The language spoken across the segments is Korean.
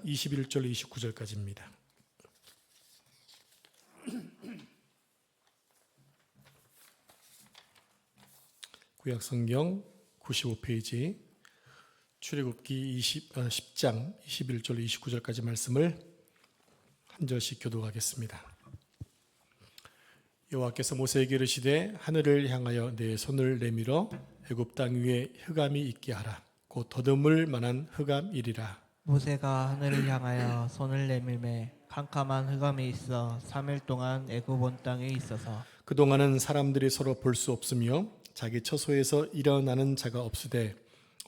21절 29절까지입니다. 구약성경 95페이지 출애굽기 10장 21절 29절까지 말씀을 한 절씩 교독하겠습니다. 여호와께서 모세에게 이르시되 하늘을 향하여 내 손을 내밀어 애굽 땅 위에 흑암이 있게 하라. 곧 더듬을 만한 흑암이리라. 모세가 하늘을 향하여 손을 내밀매 캄캄한 흑암이 있어 3일 동안 애굽 온 땅에 있어서 그동안은 사람들이 서로 볼 수 없으며 자기 처소에서 일어나는 자가 없으되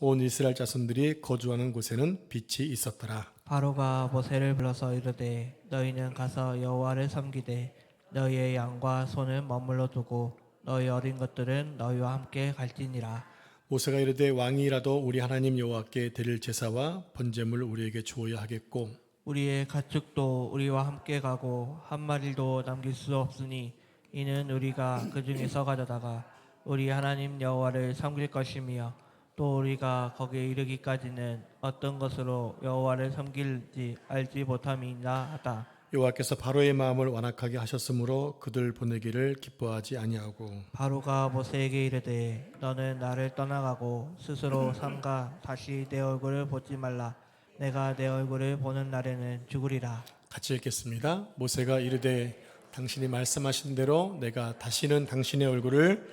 온 이스라엘 자손들이 거주하는 곳에는 빛이 있었더라. 바로가 모세를 불러서 이르되 너희는 가서 여호와를 섬기되 너희의 양과 소는 머물러 두고 너희 어린 것들은 너희와 함께 갈지니라. 모세가 이르되 왕이라도 우리 하나님 여호와께 드릴 제사와 번제물 우리에게 주어야 하겠고 우리의 가축도 우리와 함께 가고 한 마리도 남길 수 없으니 이는 우리가 그 중에서 가져다가 우리 하나님 여호와를 섬길 것이며 또 우리가 거기에 이르기까지는 어떤 것으로 여호와를 섬길지 알지 못함이니라 하다. 여호와께서 바로의 마음을 완악하게 하셨으므로 그들 보내기를 기뻐하지 아니하고 바로가 모세에게 이르되 너는 나를 떠나가고 스스로 삼가 다시 내 얼굴을 보지 말라. 내가 내 얼굴을 보는 날에는 죽으리라. 같이 읽겠습니다. 모세가 이르되 당신이 말씀하신 대로 내가 다시는 당신의 얼굴을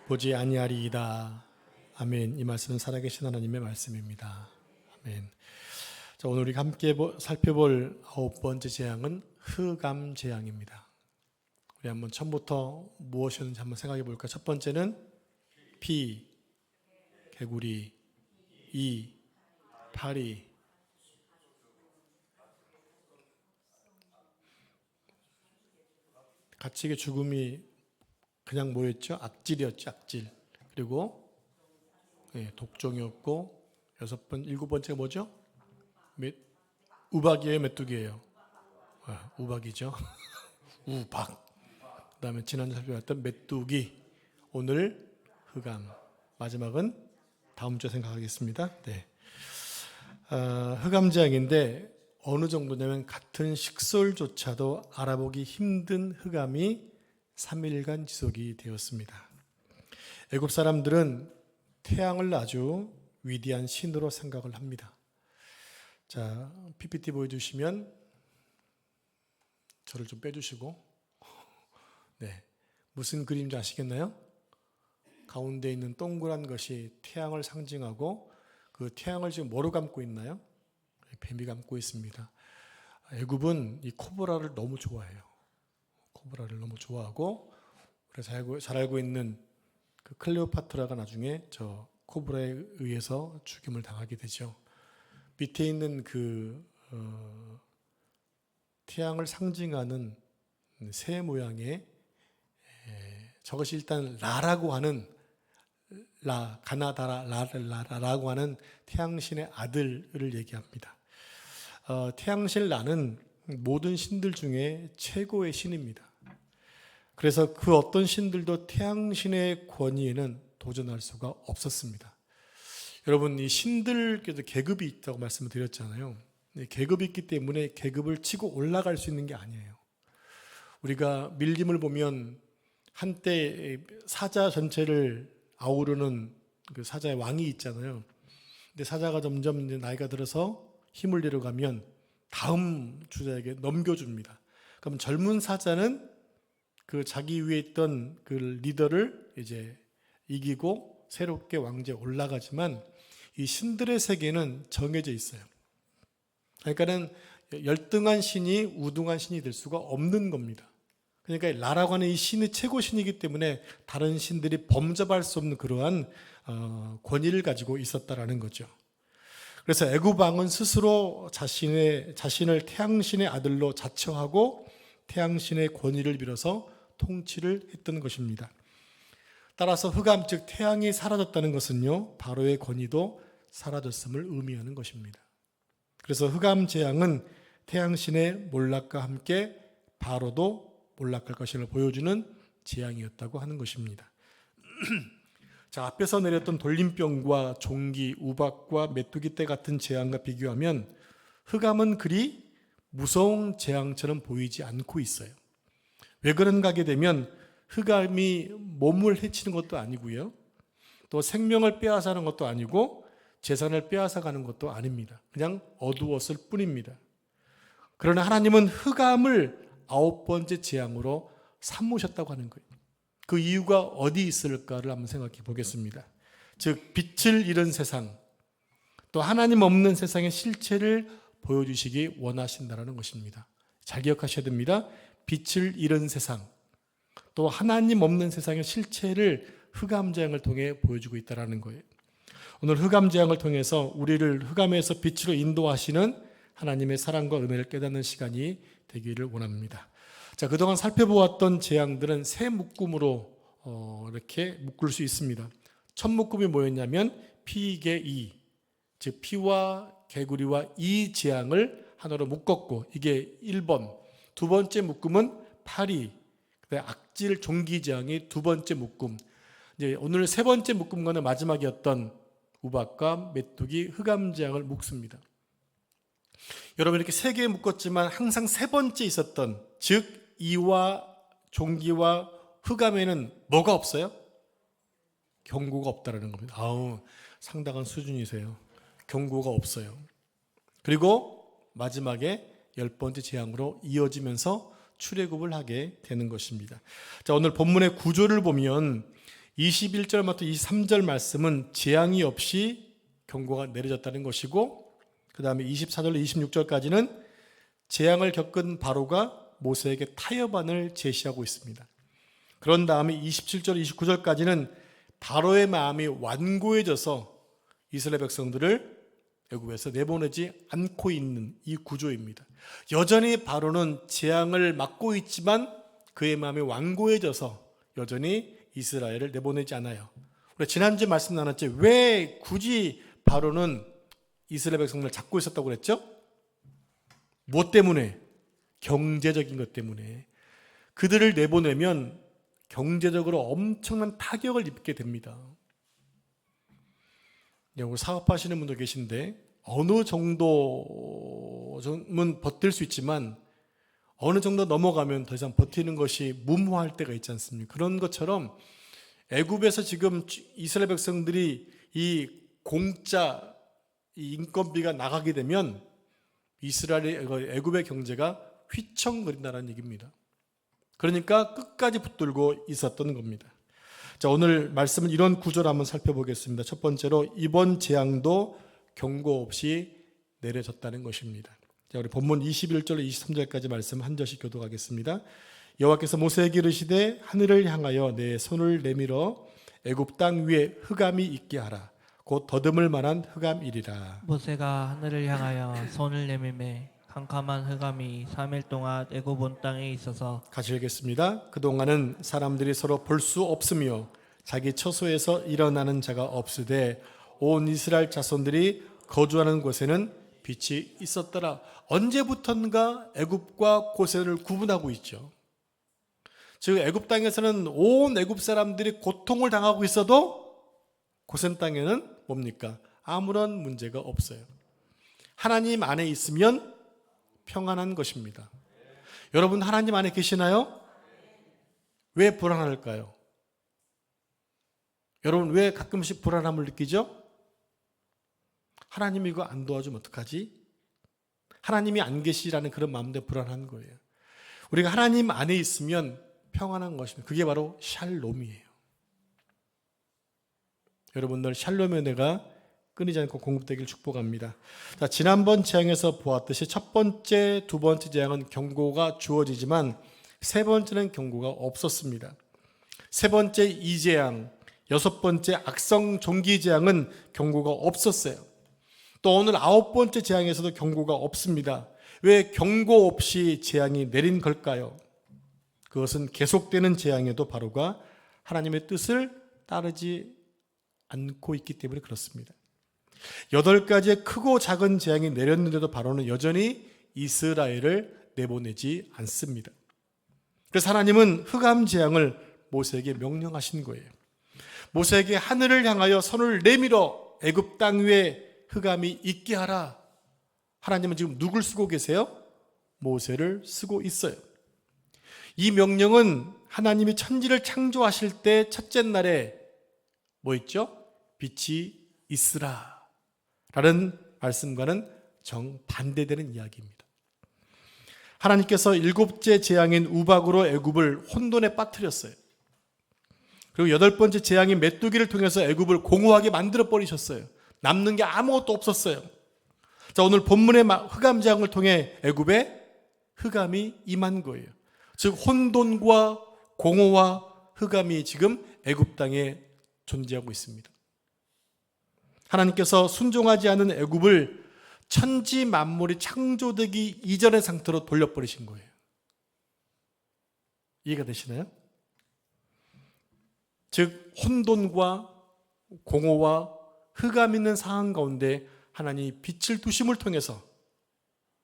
보지 아니하리이다. 아멘. 이 말씀은 살아계신 하나님의 말씀입니다. 아멘. 자, 오늘 우리가 함께 살펴볼 9번째 재앙은 흑암 재앙입니다. 우리 한번 처음부터 무엇이었는지 한번 생각해 볼까요? 첫 번째는 피, 개구리, 이, 파리, 가축의 죽음이 그냥 뭐였죠? 악질이었죠, 악질. 그리고 독종이었고 일곱 번째가 뭐죠? 우박이에요, 메뚜기예요? 우박이죠. 우박. 그다음에 지난주 살펴봤던 메뚜기. 오늘 흑암. 마지막은 다음 주에 생각하겠습니다. 네. 흑암 재앙인데 어느 정도냐면 같은 식솔조차도 알아보기 힘든 흑암이 3일간 지속이 되었습니다. 애굽 사람들은 태양을 아주 위대한 신으로 생각을 합니다. 자, PPT 보여주시면 저를 좀 빼주시고 네, 무슨 그림인지 아시겠나요? 가운데 있는 동그란 것이 태양을 상징하고 그 태양을 지금 뭐로 감고 있나요? 뱀이 감고 있습니다. 애굽은 이 코브라를 너무 좋아해요. 코브라를 너무 좋아하고 우리가 잘 알고 있는 그 클레오파트라가 나중에 저 코브라에 의해서 죽임을 당하게 되죠. 밑에 있는 그 태양을 상징하는 새 모양의 저것이 일단 라라고 하는 가나다라라고 하는 태양신의 아들을 얘기합니다. 태양신 라는 모든 신들 중에 최고의 신입니다. 그래서 그 어떤 신들도 태양신의 권위에는 도전할 수가 없었습니다. 여러분, 이 신들께도 계급이 있다고 말씀을 드렸잖아요. 계급이 있기 때문에 계급을 치고 올라갈 수 있는 게 아니에요. 우리가 밀림을 보면 한때 사자 전체를 아우르는 그 사자의 왕이 있잖아요. 근데 사자가 점점 이제 나이가 들어서 힘을 잃어가면 다음 주자에게 넘겨줍니다. 그럼 젊은 사자는 그 자기 위에 있던 그 리더를 이제 이기고 새롭게 왕제에 올라가지만 이 신들의 세계는 정해져 있어요. 그러니까는 열등한 신이 우등한 신이 될 수가 없는 겁니다. 그러니까 라라고 하는 이 신이 최고 신이기 때문에 다른 신들이 범접할 수 없는 그러한 권위를 가지고 있었다라는 거죠. 그래서 애굽 왕은 스스로 자신을 태양신의 아들로 자처하고 태양신의 권위를 빌어서 통치를 했던 것입니다. 따라서 흑암 즉 태양이 사라졌다는 것은요 바로의 권위도 사라졌음을 의미하는 것입니다. 그래서 흑암 재앙은 태양신의 몰락과 함께 바로도 몰락할 것임을 보여주는 재앙이었다고 하는 것입니다. 자, 앞에서 내렸던 돌림병과 종기, 우박과 메뚜기 떼 같은 재앙과 비교하면 흑암은 그리 무서운 재앙처럼 보이지 않고 있어요. 왜 그런가 하게 되면 흑암이 몸을 해치는 것도 아니고요. 또 생명을 빼앗아가는 것도 아니고 재산을 빼앗아가는 것도 아닙니다. 그냥 어두웠을 뿐입니다. 그러나 하나님은 흑암을 9번째 재앙으로 삼으셨다고 하는 거예요. 그 이유가 어디 있을까를 한번 생각해 보겠습니다. 즉 빛을 잃은 세상, 또 하나님 없는 세상의 실체를 보여주시기 원하신다는 것입니다. 잘 기억하셔야 됩니다. 빛을 잃은 세상, 또 하나님 없는 세상의 실체를 흑암재앙을 통해 보여주고 있다는 거예요. 오늘 흑암재앙을 통해서 우리를 흑암에서 빛으로 인도하시는 하나님의 사랑과 은혜를 깨닫는 시간이 되기를 원합니다. 자, 그동안 살펴보았던 재앙들은 세 묶음으로 이렇게 묶을 수 있습니다. 첫 묶음이 뭐였냐면 피개이, 즉 피와 개구리와 이 재앙을 하나로 묶었고, 이게 1번. 두 번째 묶음은 파리, 악질 종기 재앙이 두 번째 묶음. 이제 오늘 세 번째 묶음과는 마지막이었던 우박과 메뚜기 흑암 재앙을 묶습니다. 여러분, 이렇게 세 개 묶었지만 항상 세 번째 있었던, 즉 이와 종기와 흑암에는 뭐가 없어요? 경고가 없다라는 겁니다. 아우, 상당한 수준이세요. 경고가 없어요. 그리고 마지막에 10번째 재앙으로 이어지면서 출애굽을 하게 되는 것입니다. 자, 오늘 본문의 구조를 보면 21절부터 23절 말씀은 재앙이 없이 경고가 내려졌다는 것이고, 그 다음에 24절로 26절까지는 재앙을 겪은 바로가 모세에게 타협안을 제시하고 있습니다. 그런 다음에 27절, 29절까지는 바로의 마음이 완고해져서 이스라엘 백성들을 애굽에서 내보내지 않고 있는 이 구조입니다. 여전히 바로는 재앙을 막고 있지만 그의 마음이 완고해져서 여전히 이스라엘을 내보내지 않아요. 우리 지난주에 말씀 나눴죠. 왜 굳이 바로는 이스라엘 백성들을 잡고 있었다고 그랬죠? 무엇 때문에? 경제적인 것 때문에. 그들을 내보내면 경제적으로 엄청난 타격을 입게 됩니다. 우리 사업하시는 분도 계신데 어느 정도는 버틸 수 있지만 어느 정도 넘어가면 더 이상 버티는 것이 무모할 때가 있지 않습니까? 그런 것처럼 애굽에서 지금 이스라엘 백성들이 이 공짜 이 인건비가 나가게 되면 이스라엘의 애굽의 경제가 휘청거린다는 얘기입니다. 그러니까 끝까지 붙들고 있었던 겁니다. 자, 오늘 말씀은 이런 구조를 한번 살펴보겠습니다. 첫 번째로 이번 재앙도 경고 없이 내려졌다는 것입니다. 자, 우리 본문 21절로 23절까지 말씀 한 절씩 교독하겠습니다. 여호와께서 모세에게 이르시되 하늘을 향하여 내 손을 내밀어 애굽 땅 위에 흑암이 있게 하라. 곧 더듬을 만한 흑암이리라. 모세가 하늘을 향하여 손을 내밀매 캄캄한 흑암이 3일 동안 애굽 온 땅에 있어서 같이 읽겠습니다. 그동안은 사람들이 서로 볼 수 없으며 자기 처소에서 일어나는 자가 없으되 온 이스라엘 자손들이 거주하는 곳에는 빛이 있었더라. 언제부턴가 애굽과 고센을 구분하고 있죠. 즉 애굽 땅에서는 온 애굽 사람들이 고통을 당하고 있어도 고센 땅에는 뭡니까? 아무런 문제가 없어요. 하나님 안에 있으면 평안한 것입니다. 여러분, 하나님 안에 계시나요? 왜 불안할까요? 여러분, 왜 가끔씩 불안함을 느끼죠? 하나님이 이거 안 도와주면 어떡하지? 하나님이 안 계시라는 그런 마음도 불안한 거예요. 우리가 하나님 안에 있으면 평안한 것입니다. 그게 바로 샬롬이에요. 여러분들, 샬롬의 은혜가 끊이지 않고 공급되길 축복합니다. 자, 지난번 재앙에서 보았듯이 첫 번째, 두 번째 재앙은 경고가 주어지지만 세 번째는 경고가 없었습니다. 세 번째 이재앙, 여섯 번째 악성 종기 재앙은 경고가 없었어요. 또 오늘 아홉 번째 재앙에서도 경고가 없습니다. 왜 경고 없이 재앙이 내린 걸까요? 그것은 계속되는 재앙에도 바로가 하나님의 뜻을 따르지 않고 있기 때문에 그렇습니다. 8가지의 크고 작은 재앙이 내렸는데도 바로는 여전히 이스라엘을 내보내지 않습니다. 그래서 하나님은 흑암 재앙을 모세에게 명령하신 거예요. 모세에게 하늘을 향하여 손을 내밀어 애굽 땅 위에 흑암이 있게 하라 하나님은 지금 누굴 쓰고 계세요? 모세를 쓰고 있어요. 이 명령은 하나님이 천지를 창조하실 때 첫째 날에 뭐 있죠? 빛이 있으라 라는 말씀과는 정반대되는 이야기입니다. 하나님께서 일곱째 재앙인 우박으로 애굽을 혼돈에 빠뜨렸어요. 그리고 여덟 번째 재앙인 메뚜기를 통해서 애굽을 공허하게 만들어 버리셨어요. 남는 게 아무것도 없었어요. 자, 오늘 본문의 흑암 재앙을 통해 애굽에 흑암이 임한 거예요. 즉 혼돈과 공허와 흑암이 지금 애굽 땅에 존재하고 있습니다. 하나님께서 순종하지 않은 애굽을 천지 만물이 창조되기 이전의 상태로 돌려버리신 거예요. 이해가 되시나요? 즉 혼돈과 공허와 흑암 있는 상황 가운데 하나님이 빛을 두심을 통해서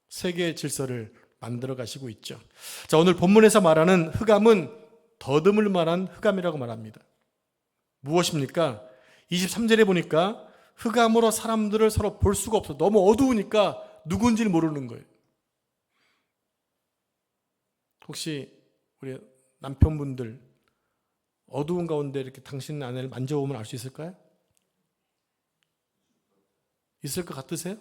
세계의 질서를 만들어 가시고 있죠. 자, 오늘 본문에서 말하는 흑암은 더듬을 만한 흑암이라고 말합니다. 무엇입니까? 23절에 보니까 흑암으로 사람들을 서로 볼 수가 없어. 너무 어두우니까 누군지를 모르는 거예요. 혹시 우리 남편분들 어두운 가운데 이렇게 당신 아내를 만져보면 알 수 있을까요? 있을 것 같으세요?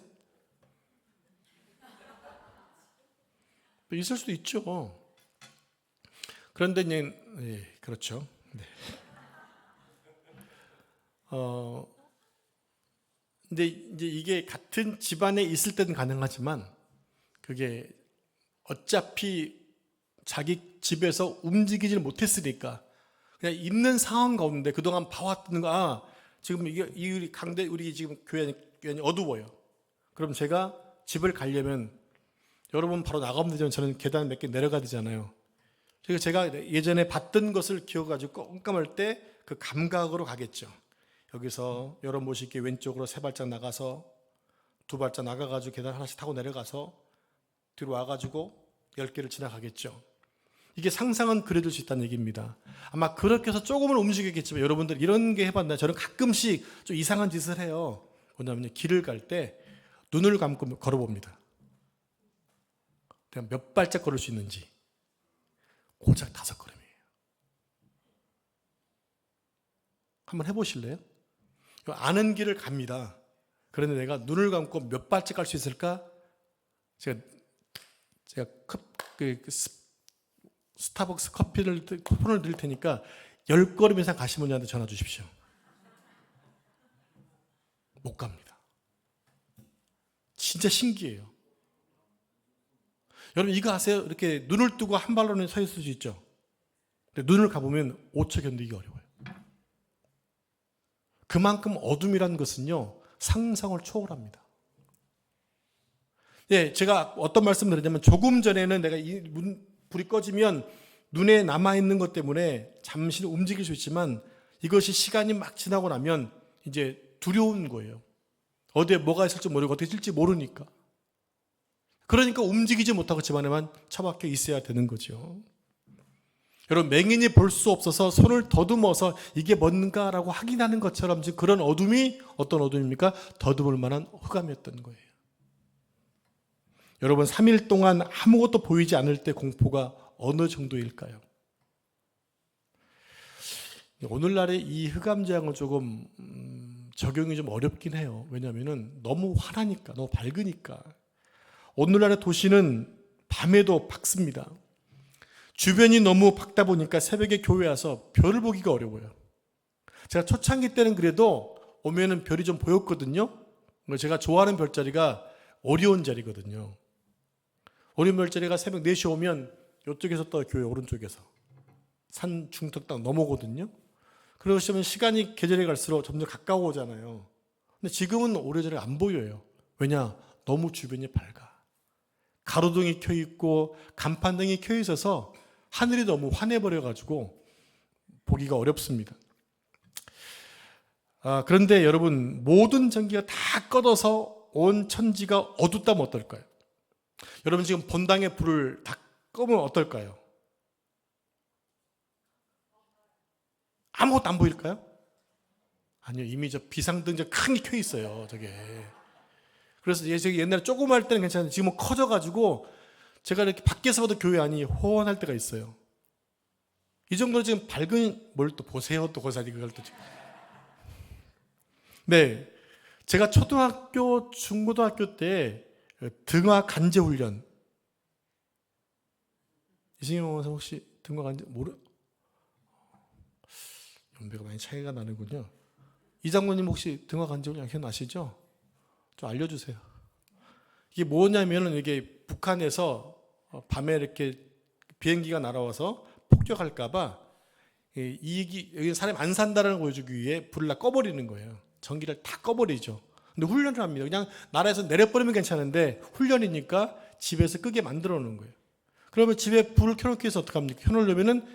있을 수도 있죠. 그런데 이제 그렇죠. 네. 근데 이제 이게 같은 집안에 있을 때는 가능하지만 그게 어차피 자기 집에서 움직이질 못했으니까 그냥 있는 상황 가운데 그동안 봐왔던 거, 지금 이게 이 강대 우리 지금 교회 어두워요. 그럼 제가 집을 가려면 여러분 바로 나가면 되지만 저는 계단 몇 개 내려가야 되잖아요. 그래서 제가 예전에 봤던 것을 기억가지고 깜깜할 때 그 감각으로 가겠죠. 여기서 여러분 보시기에 왼쪽으로 세 발짝 나가서 두 발짝 나가가지고 계단 하나씩 타고 내려가서 뒤로 와가지고 10개를 지나가겠죠. 이게 상상은 그려질 수 있다는 얘기입니다. 아마 그렇게 해서 조금은 움직이겠지만 여러분들 이런 게 해봤나요? 저는 가끔씩 좀 이상한 짓을 해요. 뭐냐면 길을 갈 때 눈을 감고 걸어봅니다. 내가 몇 발짝 걸을 수 있는지. 고작 5걸음이에요. 한번 해보실래요? 아는 길을 갑니다. 그런데 내가 눈을 감고 몇 발짝 갈 수 있을까? 제가 스타벅스 쿠폰을 드릴 테니까 10걸음 이상 가신 분한테 전화 주십시오. 못 갑니다. 진짜 신기해요. 여러분 이거 아세요? 이렇게 눈을 뜨고 한 발로는 서 있을 수 있죠. 근데 눈을 감으면 5초 견디기 어려워요. 그만큼 어둠이라는 것은요 상상을 초월합니다. 예, 제가 어떤 말씀을 드렸냐면 조금 전에는 내가 이 불이 꺼지면 눈에 남아있는 것 때문에 잠시 움직일 수 있지만 이것이 시간이 막 지나고 나면 이제 두려운 거예요. 어디에 뭐가 있을지 모르고 어떻게 될지 모르니까. 그러니까 움직이지 못하고 집안에만 처박혀 있어야 되는 거죠. 여러분 맹인이 볼 수 없어서 손을 더듬어서 이게 뭔가라고 확인하는 것처럼 지금 그런 어둠이 어떤 어둠입니까? 더듬을 만한 흑암이었던 거예요. 여러분 3일 동안 아무것도 보이지 않을 때 공포가 어느 정도일까요? 오늘날의 이 흑암 재앙은 조금 적용이 좀 어렵긴 해요. 왜냐하면 너무 환하니까, 너무 밝으니까. 오늘날의 도시는 밤에도 밝습니다. 주변이 너무 밝다 보니까 새벽에 교회 와서 별을 보기가 어려워요. 제가 초창기 때는 그래도 오면은 별이 좀 보였거든요. 제가 좋아하는 별자리가 오리온 자리거든요. 오리온 별자리가 새벽 4시 오면 이쪽에서 떠요. 교회 오른쪽에서. 산 중턱 딱 넘어오거든요. 그러시면 시간이 계절이 갈수록 점점 가까워오잖아요. 근데 지금은 오리온자리가 안 보여요. 왜냐? 너무 주변이 밝아. 가로등이 켜 있고 간판등이 켜 있어서 하늘이 너무 환해버려가지고 보기가 어렵습니다. 그런데 여러분 모든 전기가 다 꺼져서 온 천지가 어둡다면 어떨까요? 여러분 지금 본당의 불을 다 끄면 어떨까요? 아무것도 안 보일까요? 아니요, 이미 저 비상등 저 큰 게 켜 있어요. 저게 그래서 제가 옛날에 조그마할 때는 괜찮은데 지금은 커져가지고 제가 이렇게 밖에서 봐도 교회 안이 호원할 때가 있어요. 이 정도로 지금 밝은, 뭘 또 보세요, 또 고사리 그걸 또. 네, 제가 초등학교, 중고등학교 때 등화 간제 훈련. 이승용 원사 혹시 등화 간제 모르? 연배가 많이 차이가 나는군요. 이 장로님 혹시 등화 간제 훈련 기억나시죠? 좀 알려주세요. 이게 뭐냐면은 이게 북한에서 밤에 이렇게 비행기가 날아와서 폭격할까봐 여기 사람이 안 산다는 걸 보여주기 위해 불을 다 꺼버리는 거예요. 전기를 다 꺼버리죠. 근데 훈련을 합니다. 그냥 나라에서 내려버리면 괜찮은데 훈련이니까 집에서 끄게 만들어 놓은 거예요. 그러면 집에 불을 켜놓기 위해서 어떻게 합니까? 켜놓으려면은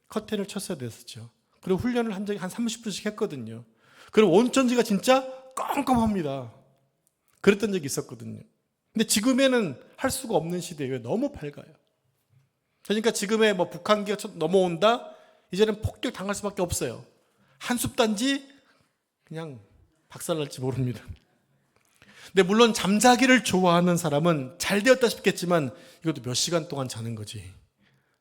커튼을 쳤어야 됐었죠. 그리고 훈련을 한 적이 한 30분씩 했거든요. 그럼 온천지가 진짜 깜깜합니다. 그랬던 적이 있었거든요. 근데 지금에는 할 수가 없는 시대예요. 너무 밝아요. 그러니까 지금의 뭐 북한기가 넘어온다? 이제는 폭격 당할 수밖에 없어요. 한숲단지 그냥 박살날지 모릅니다. 근데 물론 잠자기를 좋아하는 사람은 잘 되었다 싶겠지만 이것도 몇 시간 동안 자는 거지.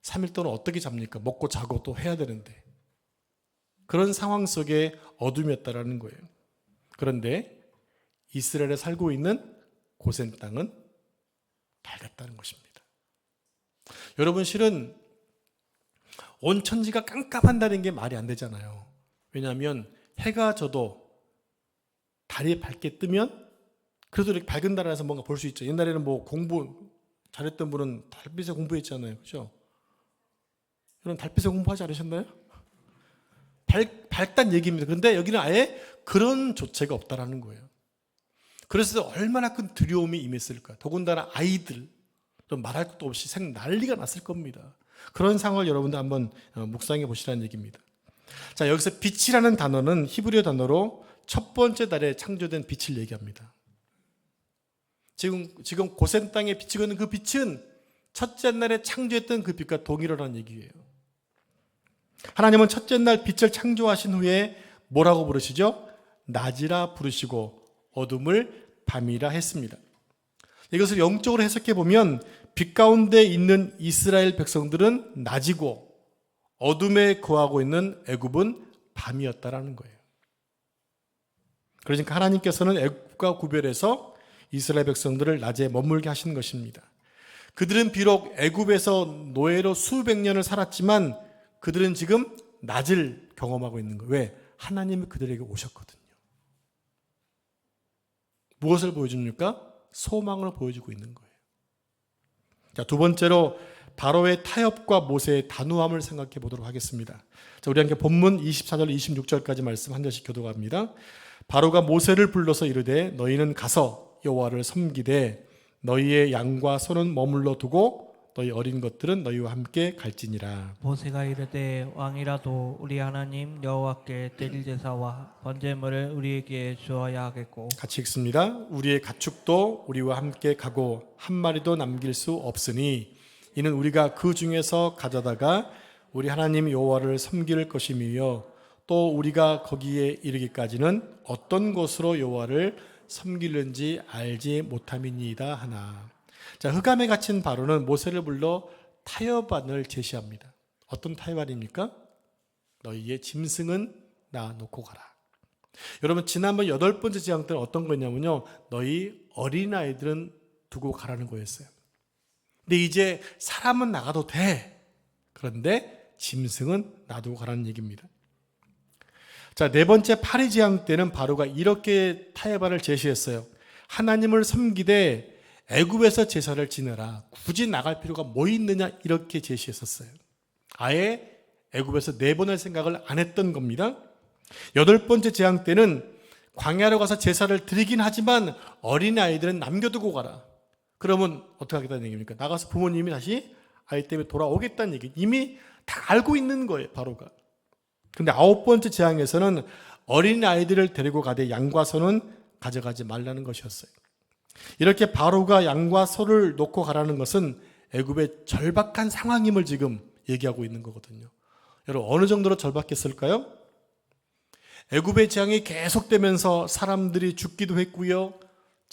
3일 동안 어떻게 잡니까? 먹고 자고 또 해야 되는데. 그런 상황 속에 어둠이었다라는 거예요. 그런데 이스라엘에 살고 있는 고센 땅은 밝았다는 것입니다. 여러분, 실은 온 천지가 깜깜한다는 게 말이 안 되잖아요. 왜냐하면 해가 져도 달이 밝게 뜨면 그래도 이렇게 밝은 나라에서 뭔가 볼 수 있죠. 옛날에는 뭐 공부 잘했던 분은 달빛에 공부했잖아요. 그렇죠? 여러분 달빛에 공부하지 않으셨나요? 밝단 얘기입니다. 그런데 여기는 아예 그런 조체가 없다라는 거예요. 그래서 얼마나 큰 두려움이 임했을까. 더군다나 아이들 말할 것도 없이 난리가 났을 겁니다. 그런 상황을 여러분들 한번 묵상해 보시라는 얘기입니다. 자, 여기서 빛이라는 단어는 히브리어 단어로 첫 번째 달에 창조된 빛을 얘기합니다. 지금 고센 땅에 비치고 있는 그 빛은 첫째 날에 창조했던 그 빛과 동일하다는 얘기예요. 하나님은 첫째 날 빛을 창조하신 후에 뭐라고 부르시죠? 낮이라 부르시고 어둠을 밤이라 했습니다. 이것을 영적으로 해석해 보면 빛 가운데 있는 이스라엘 백성들은 낮이고 어둠에 거하고 있는 애굽은 밤이었다라는 거예요. 그러니까 하나님께서는 애굽과 구별해서 이스라엘 백성들을 낮에 머물게 하신 것입니다. 그들은 비록 애굽에서 노예로 수백 년을 살았지만 그들은 지금 낮을 경험하고 있는 거예요. 왜? 하나님이 그들에게 오셨거든요. 무엇을 보여줍니까? 소망을 보여주고 있는 거예요. 자, 두 번째로 바로의 타협과 모세의 단호함을 생각해 보도록 하겠습니다. 자, 우리 함께 본문 24절 26절까지 말씀 한 절씩 교독합니다. 바로가 모세를 불러서 이르되 너희는 가서 여호와를 섬기되 너희의 양과 소는 머물러 두고 너희 어린 것들은 너희와 함께 갈지니라. 모세가 이르되 왕이라도 우리 하나님 여호와께 드릴 제사와 번제물을 우리에게 주어야 하겠고. 같이 읽습니다. 우리의 가축도 우리와 함께 가고 한 마리도 남길 수 없으니 이는 우리가 그 중에서 가져다가 우리 하나님 여호와를 섬길 것이며 또 우리가 거기에 이르기까지는 어떤 곳으로 여호와를 섬기는지 알지 못함이니이다 하나. 자, 흑암에 갇힌 바로는 모세를 불러 타협안을 제시합니다. 어떤 타협안입니까? 너희의 짐승은 나 놓고 가라. 여러분, 지난번 8번째 지향 때는 어떤 거냐면요, 너희 어린아이들은 두고 가라는 거였어요. 근데 이제 사람은 나가도 돼. 그런데 짐승은 놔두고 가라는 얘기입니다. 자, 네 번째 파리 지향 때는 바로가 이렇게 타협안을 제시했어요. 하나님을 섬기되 애굽에서 제사를 지내라. 굳이 나갈 필요가 뭐 있느냐, 이렇게 제시했었어요. 아예 애굽에서 내보낼 생각을 안 했던 겁니다. 8번째 재앙 때는 광야로 가서 제사를 드리긴 하지만 어린아이들은 남겨두고 가라. 그러면 어떻게 하겠다는 얘기입니까? 나가서 부모님이 다시 아이 때문에 돌아오겠다는 얘기. 이미 다 알고 있는 거예요, 바로가. 근데 9번째 재앙에서는 어린아이들을 데리고 가되 양과 소는 가져가지 말라는 것이었어요. 이렇게 바로가 양과 소를 놓고 가라는 것은 애굽의 절박한 상황임을 지금 얘기하고 있는 거거든요. 여러분, 어느 정도로 절박했을까요? 애굽의 재앙이 계속되면서 사람들이 죽기도 했고요,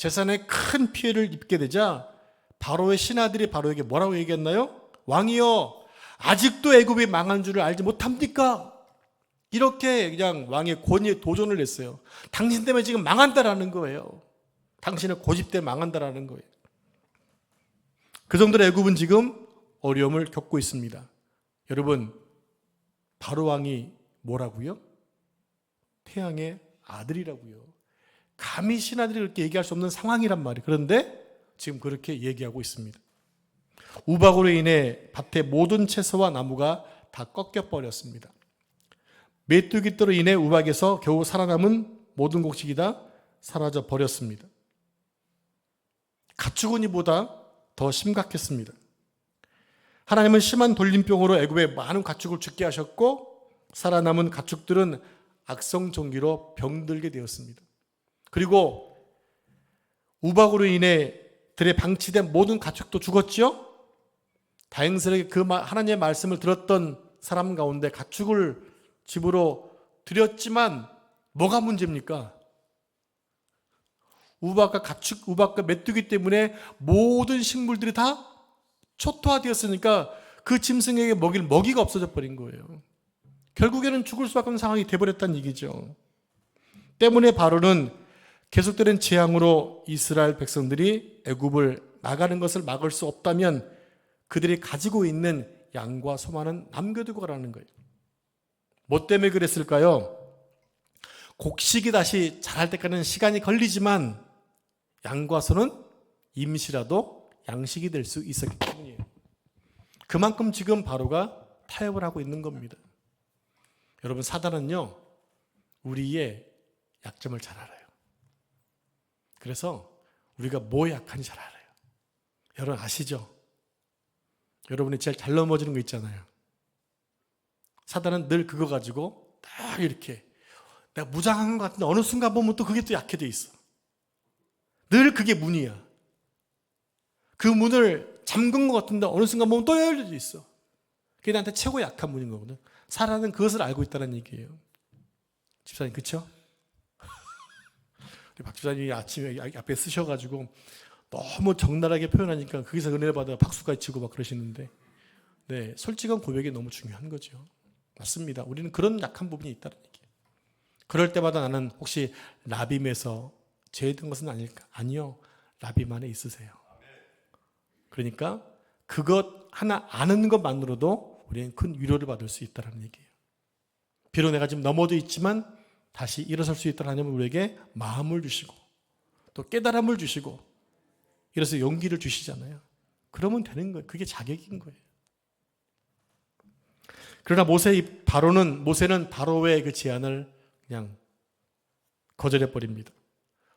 재산에 큰 피해를 입게 되자 바로의 신하들이 바로에게 뭐라고 얘기했나요? 왕이여, 아직도 애굽이 망한 줄을 알지 못합니까? 이렇게 그냥 왕의 권위에 도전을 했어요. 당신 때문에 지금 망한다라는 거예요. 당신의 고집 때문에 망한다라는 거예요. 그 정도로 애굽은 지금 어려움을 겪고 있습니다. 여러분, 바로 왕이 뭐라고요? 태양의 아들이라고요. 감히 신하들이 그렇게 얘기할 수 없는 상황이란 말이에요. 그런데 지금 그렇게 얘기하고 있습니다. 우박으로 인해 밭의 모든 채소와 나무가 다 꺾여버렸습니다. 메뚜기떼로 인해 우박에서 겨우 살아남은 모든 곡식이 다 사라져 버렸습니다. 가축원이보다 더 심각했습니다. 하나님은 심한 돌림병으로 애굽의 많은 가축을 죽게 하셨고 살아남은 가축들은 악성종기로 병들게 되었습니다. 그리고 우박으로 인해 들에 방치된 모든 가축도 죽었죠. 다행스럽게 그 하나님의 말씀을 들었던 사람 가운데 가축을 집으로 들였지만 뭐가 문제입니까? 우박과 가축, 우박과 메뚜기 때문에 모든 식물들이 다 초토화되었으니까 그 짐승에게 먹일 먹이가 없어져 버린 거예요. 결국에는 죽을 수밖에 없는 상황이 되어버렸다는 얘기죠. 때문에 바로는 계속되는 재앙으로 이스라엘 백성들이 애굽을 나가는 것을 막을 수 없다면 그들이 가지고 있는 양과 소만은 남겨두고 가라는 거예요. 뭐 때문에 그랬을까요? 곡식이 다시 자랄 때까지는 시간이 걸리지만 양과 소는 임시라도 양식이 될 수 있었기 때문이에요. 그만큼 지금 바로가 타협을 하고 있는 겁니다. 여러분, 사단은요, 우리의 약점을 잘 알아요. 그래서 우리가 뭐 약한지 잘 알아요. 여러분 아시죠? 여러분이 제일 잘 넘어지는 거 있잖아요. 사단은 늘 그거 가지고 딱 이렇게 내가 무장한 것 같은데 어느 순간 보면 또 그게 또 약해져 있어. 늘 그게 문이야. 그 문을 잠근 것 같은데 어느 순간 보면 또 열려져 있어. 그게 나한테 최고 약한 문인 거거든. 사단은 그것을 알고 있다는 얘기예요. 집사님, 그쵸? 박 집사님이 아침에 앞에 쓰셔가지고 너무 적나라하게 표현하니까 거기서 은혜를 받아 박수까지 치고 막 그러시는데, 네, 솔직한 고백이 너무 중요한 거죠. 맞습니다. 우리는 그런 약한 부분이 있다는 얘기예요. 그럴 때마다 나는 혹시 라빔에서 제외된 것은 아닐까? 아니요. 라빔 안에 있으세요. 그러니까 그것 하나 아는 것만으로도 우리는 큰 위로를 받을 수 있다는 얘기예요. 비록 내가 지금 넘어져 있지만 다시 일어설 수 있다는 하나님은 우리에게 마음을 주시고 또 깨달음을 주시고 이래서 용기를 주시잖아요. 그러면 되는 거예요. 그게 자격인 거예요. 그러나 모세는 바로의 그 제안을 그냥 거절해 버립니다.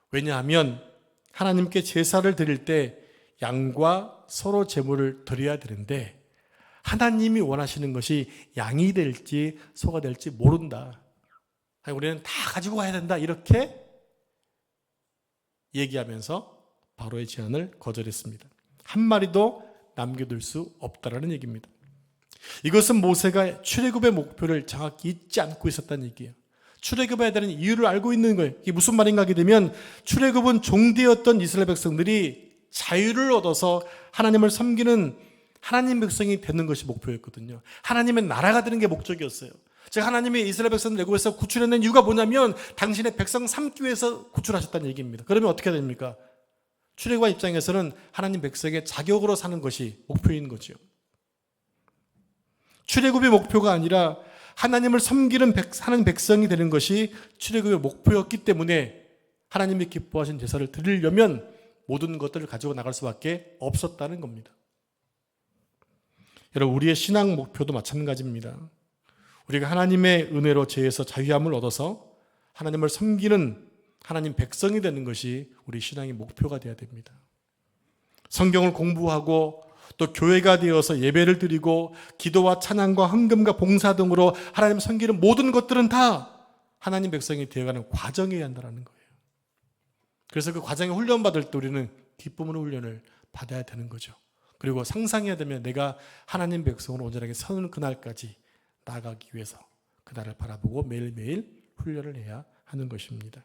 왜냐하면 하나님께 제사를 드릴 때 양과 서로 제물을 드려야 되는데 하나님이 원하시는 것이 양이 될지 소가 될지 모른다. 우리는 다 가지고 가야 된다. 이렇게 얘기하면서 바로의 제안을 거절했습니다. 한 마리도 남겨둘 수 없다라는 얘기입니다. 이것은 모세가 출애굽의 목표를 정확히 잊지 않고 있었다는 얘기예요. 출애굽해야 되는 이유를 알고 있는 거예요. 이게 무슨 말인가 하게 되면 출애굽은 종되었던 이스라엘 백성들이 자유를 얻어서 하나님을 섬기는 하나님 백성이 되는 것이 목표였거든요. 하나님의 나라가 되는 게 목적이었어요. 즉 하나님이 이스라엘 백성들 애굽에서 구출해낸 이유가 뭐냐면 당신의 백성 삼기 위해서 구출하셨다는 얘기입니다. 그러면 어떻게 해야 됩니까? 출애굽 입장에서는 하나님 백성의 자격으로 사는 것이 목표인 거죠. 출애굽의 목표가 아니라 하나님을 섬기는 하나님 백성이 되는 것이 출애굽의 목표였기 때문에 하나님이 기뻐하신 제사를 드리려면 모든 것들을 가지고 나갈 수밖에 없었다는 겁니다. 여러분, 우리의 신앙 목표도 마찬가지입니다. 우리가 하나님의 은혜로 죄에서 자유함을 얻어서 하나님을 섬기는 하나님 백성이 되는 것이 우리 신앙의 목표가 되어야 됩니다. 성경을 공부하고 또 교회가 되어서 예배를 드리고 기도와 찬양과 헌금과 봉사 등으로 하나님 섬기는 모든 것들은 다 하나님 백성이 되어가는 과정이어야 한다는 거예요. 그래서 그 과정에 훈련받을 때 우리는 기쁨으로 훈련을 받아야 되는 거죠. 그리고 상상해야 되면 내가 하나님 백성으로 온전하게 서는 그날까지 나아가기 위해서 그날을 바라보고 매일매일 훈련을 해야 하는 것입니다.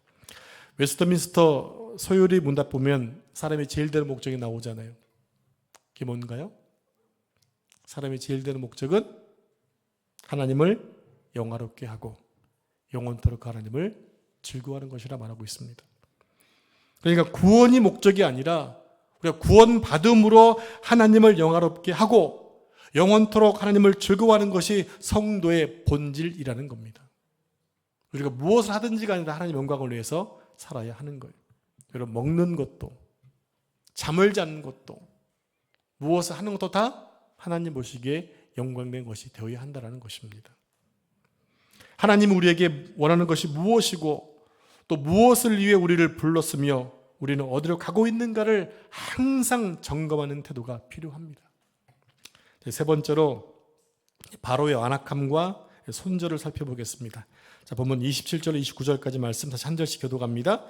웨스트민스터 소요리 문답 보면 사람이 제일 되는 목적이 나오잖아요. 그게 뭔가요? 사람이 제일 되는 목적은 하나님을 영화롭게 하고 영원토록 하나님을 즐거워하는 것이라 말하고 있습니다. 그러니까 구원이 목적이 아니라 우리가 구원받음으로 하나님을 영화롭게 하고 영원토록 하나님을 즐거워하는 것이 성도의 본질이라는 겁니다. 우리가 무엇을 하든지 간에 하나님 영광을 위해서 살아야 하는 거예요. 여러분, 먹는 것도 잠을 자는 것도 무엇을 하는 것도 다 하나님 보시기에 영광된 것이 되어야 한다는 것입니다. 하나님은 우리에게 원하는 것이 무엇이고 또 무엇을 위해 우리를 불렀으며 우리는 어디로 가고 있는가를 항상 점검하는 태도가 필요합니다. 세 번째로 바로의 완악함과 손절을 살펴보겠습니다. 자, 본문 27절 29절까지 말씀 다시 한 절씩 교독합니다.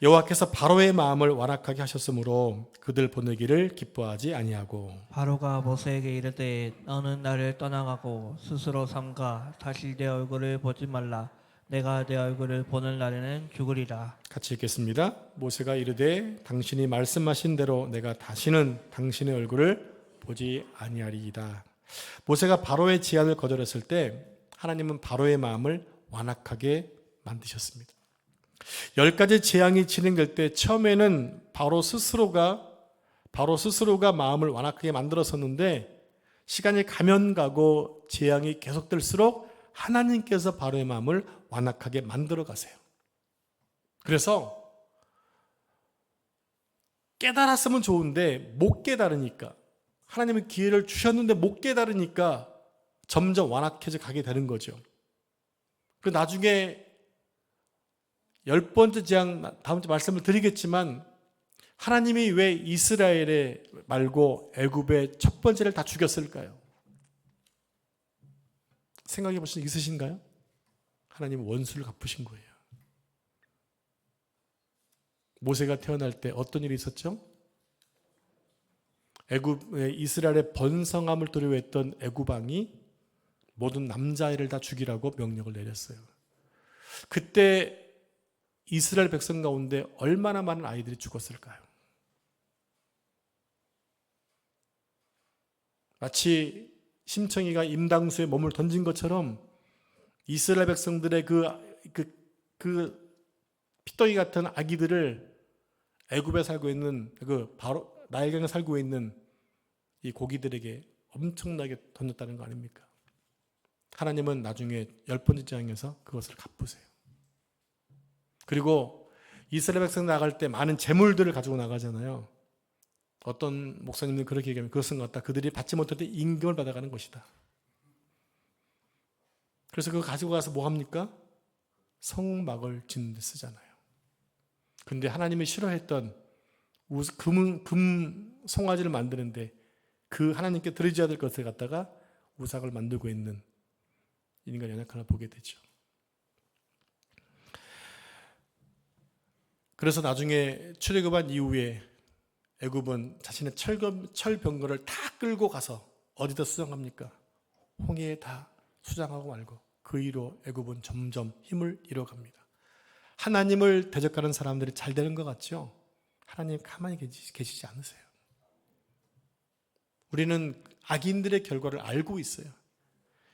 여호와께서 바로의 마음을 완악하게 하셨으므로 그들 보내기를 기뻐하지 아니하고 바로가 모세에게 이르되 너는 나를 떠나가고 스스로 삼가 다시 내 얼굴을 보지 말라. 내가 내 얼굴을 보는 날에는 죽으리라. 같이 읽겠습니다. 모세가 이르되 당신이 말씀하신 대로 내가 다시는 당신의 얼굴을 보지 아니하리이다. 모세가 바로의 제안을 거절했을 때 하나님은 바로의 마음을 완악하게 만드셨습니다. 10가지 재앙이 진행될 때 처음에는 바로 스스로가 마음을 완악하게 만들었었는데 시간이 가면 가고 재앙이 계속될수록 하나님께서 바로의 마음을 완악하게 만들어 가세요. 그래서 깨달았으면 좋은데 못 깨달으니까, 하나님은 기회를 주셨는데 못 깨달으니까 점점 완악해져 가게 되는 거죠. 그 나중에 10번째 재앙, 다음 주 말씀을 드리겠지만 하나님이 왜 이스라엘에 말고 애굽의 첫 번째를 다 죽였을까요? 생각해 보신 적 있으신가요? 하나님은 원수를 갚으신 거예요. 모세가 태어날 때 어떤 일이 있었죠? 애굽의 이스라엘의 번성함을 두려워했던 애굽 왕이 모든 남자아이를 다 죽이라고 명령을 내렸어요. 그때 이스라엘 백성 가운데 얼마나 많은 아이들이 죽었을까요? 마치 심청이가 임당수에 몸을 던진 것처럼 이스라엘 백성들의 그 피덩이 같은 아기들을 애굽에 살고 있는 바로 나일강에 살고 있는 이 고기들에게 엄청나게 던졌다는 거 아닙니까? 하나님은 나중에 10번째 재앙에서 그것을 갚으세요. 그리고 이스라엘 백성 나갈 때 많은 재물들을 가지고 나가잖아요. 어떤 목사님들은 그렇게 얘기하면 그것은 같다. 그들이 받지 못할 때 임금을 받아가는 것이다. 그래서 그거 가지고 가서 뭐 합니까? 성막을 짓는 데 쓰잖아요. 근데 하나님이 싫어했던 금 송아지를 만드는데 그 하나님께 드려야 될 것을 갖다가 우상을 만들고 있는 인간 연약함을 보게 되죠. 그래서 나중에 출애굽한 이후에 애굽은 자신의 철병거를 다 끌고 가서 어디다 수장합니까? 홍해에 다 수장하고 말고 그 이후로 애굽은 점점 힘을 잃어갑니다. 하나님을 대적하는 사람들이 잘 되는 것 같죠? 하나님 가만히 계시지 않으세요. 우리는 악인들의 결과를 알고 있어요.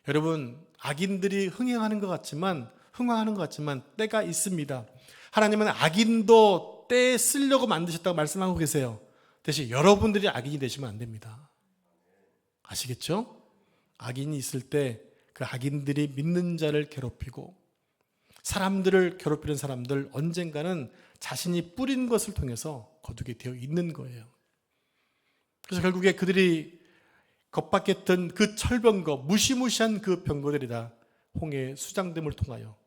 여러분, 악인들이 흥행하는 것 같지만 때가 있습니다. 하나님은 악인도 때에 쓰려고 만드셨다고 말씀하고 계세요. 대신 여러분들이 악인이 되시면 안 됩니다. 아시겠죠? 악인이 있을 때 그 악인들이 믿는 자를 괴롭히고 사람들을 괴롭히는 사람들 언젠가는 자신이 뿌린 것을 통해서 거두게 되어 있는 거예요. 그래서 결국에 그들이 겁박했던 그 철병거, 무시무시한 그 병거들이 다 홍해의 수장됨을 통하여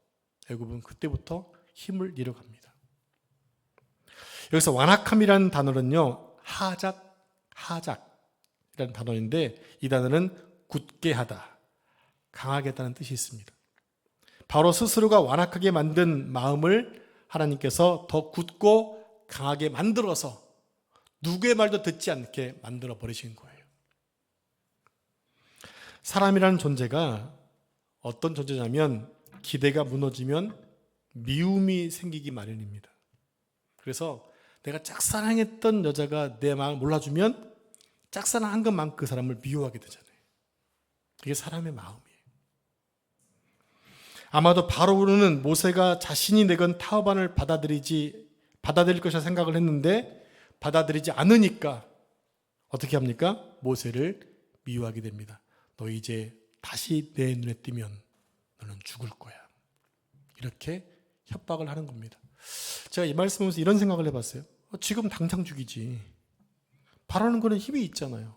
애굽은 그때부터 힘을 잃어갑니다. 여기서 완악함이라는 단어는요, 하작이라는 단어인데 이 단어는 굳게 하다, 강하게 했다는 뜻이 있습니다. 바로 스스로가 완악하게 만든 마음을 하나님께서 더 굳고 강하게 만들어서 누구의 말도 듣지 않게 만들어 버리신 거예요. 사람이라는 존재가 어떤 존재냐면 기대가 무너지면 미움이 생기기 마련입니다. 그래서 내가 짝사랑했던 여자가 내 마음을 몰라주면 짝사랑한 것만큼 그 사람을 미워하게 되잖아요. 이게 사람의 마음이에요. 아마도 바로는 모세가 자신이 내건 타협안을 받아들일 것이라 생각을 했는데 받아들이지 않으니까 어떻게 합니까? 모세를 미워하게 됩니다. 너 이제 다시 내 눈에 띄면 너는 죽을 거야. 이렇게 협박을 하는 겁니다. 제가 이 말씀을 하면서 이런 생각을 해봤어요. 지금 당장 죽이지. 바라는 거는 힘이 있잖아요.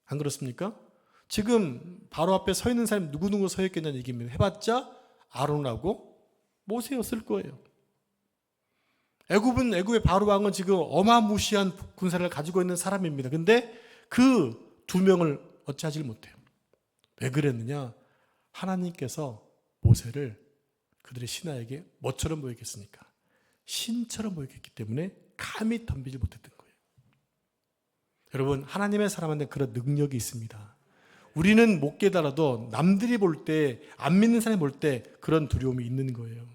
안 그렇습니까? 지금 바로 앞에 서 있는 사람이 누구누구 서 있겠냐는 얘기입니다. 해봤자 아론하고 모세였을 거예요. 애굽의 바로 왕은 지금 어마무시한 군사를 가지고 있는 사람입니다. 근데 그 두 명을 어찌하지 못해요. 왜 그랬느냐? 하나님께서 모세를 그들의 신하에게 뭐처럼 보이겠습니까? 신처럼 보이겠기 때문에 감히 덤비지 못했던 거예요. 여러분, 하나님의 사람한테 그런 능력이 있습니다. 우리는 못 깨달아도 남들이 볼 때, 안 믿는 사람이 볼 때 그런 두려움이 있는 거예요.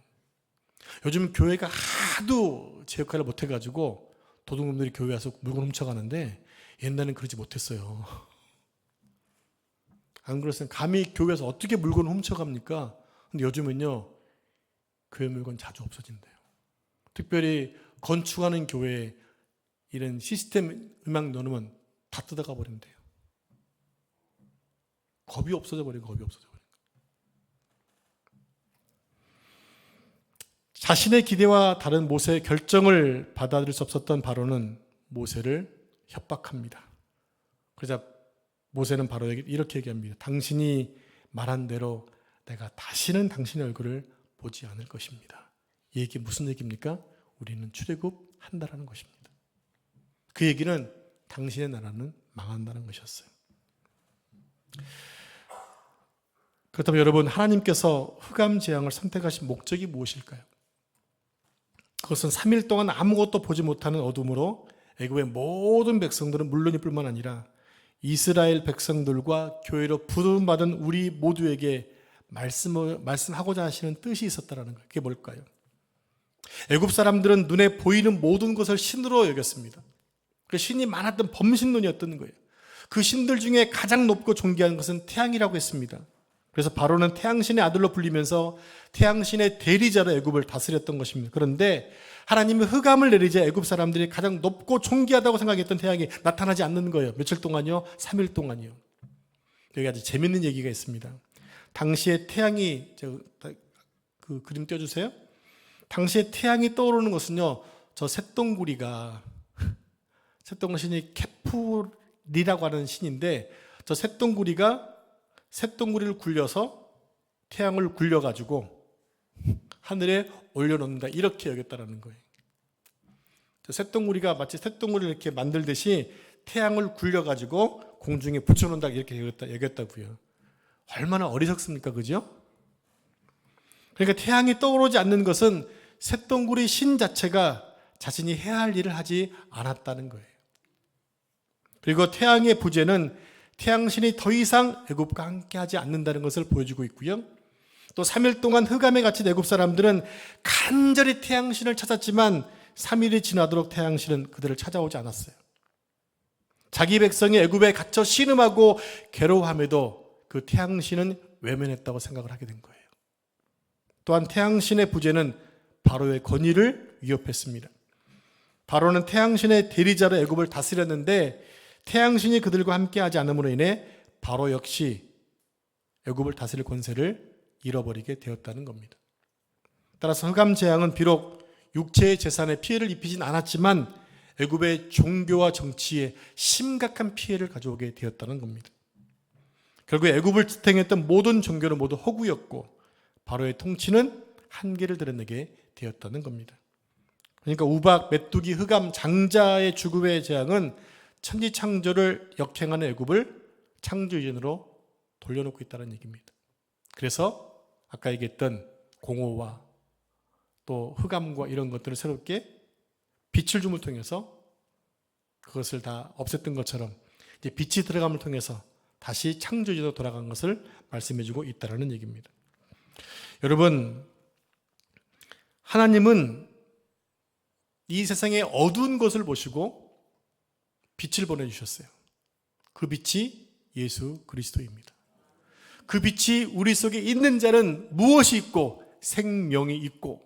요즘 교회가 하도 제 역할을 못해가지고 도둑놈들이 교회 와서 물건 훔쳐가는데 옛날엔 그러지 못했어요. 안 그랬어요. 감히 교회에서 어떻게 물건을 훔쳐갑니까? 근데 요즘은요, 교회 물건 자주 없어진대요. 특별히 건축하는 교회에 이런 시스템 음악 넣으면 다 뜯어가 버린대요. 겁이 없어져 버린 겁이 없어져 버린 거. 자신의 기대와 다른 모세의 결정을 받아들일 수 없었던 바로는 모세를 협박합니다. 그러자 모세는 바로에게 이렇게 얘기합니다. 당신이 말한 대로 내가 다시는 당신의 얼굴을 보지 않을 것입니다. 이 얘기 무슨 얘기입니까? 우리는 출애굽한다라는 것입니다. 그 얘기는 당신의 나라는 망한다는 것이었어요. 그렇다면 여러분, 하나님께서 흑암 재앙을 선택하신 목적이 무엇일까요? 그것은 3일 동안 아무것도 보지 못하는 어둠으로 애굽의 모든 백성들은 물론일 뿐만 아니라 이스라엘 백성들과 교회로 부름받은 우리 모두에게 말씀하고자 하시는 뜻이 있었다는 거예요. 그게 뭘까요? 애굽 사람들은 눈에 보이는 모든 것을 신으로 여겼습니다. 그 신이 많았던 범신론이었던 거예요. 그 신들 중에 가장 높고 존귀한 것은 태양이라고 했습니다. 그래서 바로는 태양신의 아들로 불리면서 태양신의 대리자로 애굽을 다스렸던 것입니다. 그런데 하나님이 흑암을 내리자 애굽 사람들이 가장 높고 존귀하다고 생각했던 태양이 나타나지 않는 거예요. 며칠 동안요? 3일 동안이요. 여기 아주 재밌는 얘기가 있습니다. 당시에 태양이, 그 그림 띄워주세요. 당시에 태양이 떠오르는 것은요, 저 쇳덩구리가, 쇳덩구리 신이 케푸리라고 하는 신인데, 저 쇳덩구리를 굴려서 태양을 굴려가지고 하늘에 올려놓는다, 이렇게 여겼다라는 거예요. 쇳덩구리가 마치 쇳덩구리를 이렇게 만들듯이 태양을 굴려가지고 공중에 붙여놓는다, 이렇게 여겼다고요. 얼마나 어리석습니까, 그죠? 그러니까 태양이 떠오르지 않는 것은 쇳덩구리 신 자체가 자신이 해야 할 일을 하지 않았다는 거예요. 그리고 태양의 부재는 태양신이 더 이상 애굽과 함께하지 않는다는 것을 보여주고 있고요. 또 3일 동안 흑암에 갇힌 애굽 사람들은 간절히 태양신을 찾았지만 3일이 지나도록 태양신은 그들을 찾아오지 않았어요. 자기 백성이 애굽에 갇혀 신음하고 괴로워함에도 그 태양신은 외면했다고 생각을 하게 된 거예요. 또한 태양신의 부재는 바로의 권위를 위협했습니다. 바로는 태양신의 대리자로 애굽을 다스렸는데 태양신이 그들과 함께하지 않음으로 인해 바로 역시 애굽을 다스릴 권세를 잃어버리게 되었다는 겁니다. 따라서 흑암 재앙은 비록 육체의 재산에 피해를 입히진 않았지만 애굽의 종교와 정치에 심각한 피해를 가져오게 되었다는 겁니다. 결국 애굽을 지탱했던 모든 종교는 모두 허구였고 바로의 통치는 한계를 드러내게 되었다는 겁니다. 그러니까 우박, 메뚜기, 흑암, 장자의 죽음의 재앙은 천지창조를 역행하는 애굽을 창조 이전으로 돌려놓고 있다는 얘기입니다. 그래서 아까 얘기했던 공허와 또 흑암과 이런 것들을 새롭게 빛을 줌을 통해서 그것을 다 없앴던 것처럼 이제 빛이 들어감을 통해서 다시 창조 이전으로 돌아간 것을 말씀해주고 있다는 얘기입니다. 여러분, 하나님은 이 세상의 어두운 것을 보시고 빛을 보내주셨어요. 그 빛이 예수 그리스도입니다. 그 빛이 우리 속에 있는 자는 무엇이 있고 생명이 있고,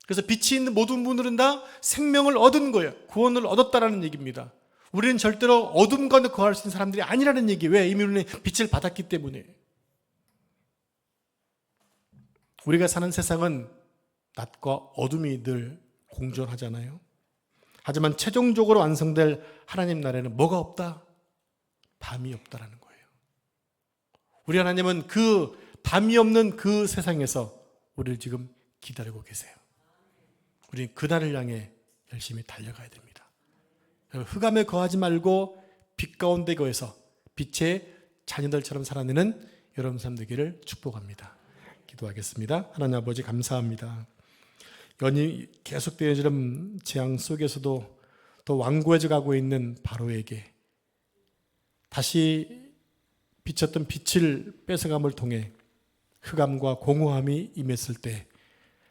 그래서 빛이 있는 모든 분들은 다 생명을 얻은 거예요. 구원을 얻었다라는 얘기입니다. 우리는 절대로 어둠 가운데 거할 수 있는 사람들이 아니라는 얘기예요. 왜? 이미 우리는 빛을 받았기 때문에. 우리가 사는 세상은 낮과 어둠이 늘 공존하잖아요. 하지만 최종적으로 완성될 하나님 나라에는 뭐가 없다? 밤이 없다라는 거예요. 우리 하나님은 그 밤이 없는 그 세상에서 우리를 지금 기다리고 계세요. 우리는 그날을 향해 열심히 달려가야 됩니다. 흑암에 거하지 말고 빛 가운데 거해서 빛의 자녀들처럼 살아내는 여러분 삶 되기를 축복합니다. 기도하겠습니다. 하나님 아버지 감사합니다. 연이 계속되어지는 재앙 속에서도 더 완고해져 가고 있는 바로에게 다시 비쳤던 빛을 뺏어감을 통해 흑암과 공허함이 임했을 때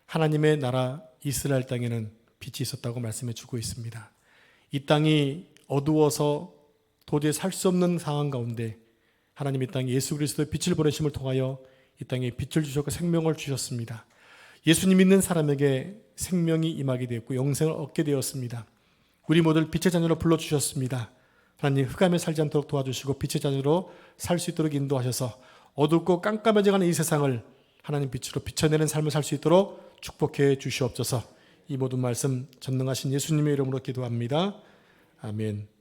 하나님의 나라 이스라엘 땅에는 빛이 있었다고 말씀해 주고 있습니다. 이 땅이 어두워서 도저히 살 수 없는 상황 가운데 하나님 이 땅에 예수 그리스도의 빛을 보내심을 통하여 이 땅에 빛을 주셨고 생명을 주셨습니다. 예수님 믿는 사람에게 생명이 임하게 되었고 영생을 얻게 되었습니다. 우리 모두를 빛의 자녀로 불러주셨습니다. 하나님 흑암에 살지 않도록 도와주시고 빛의 자녀로 살 수 있도록 인도하셔서 어둡고 깜깜해져가는 이 세상을 하나님 빛으로 비춰내는 삶을 살 수 있도록 축복해 주시옵소서. 이 모든 말씀 전능하신 예수님의 이름으로 기도합니다. 아멘.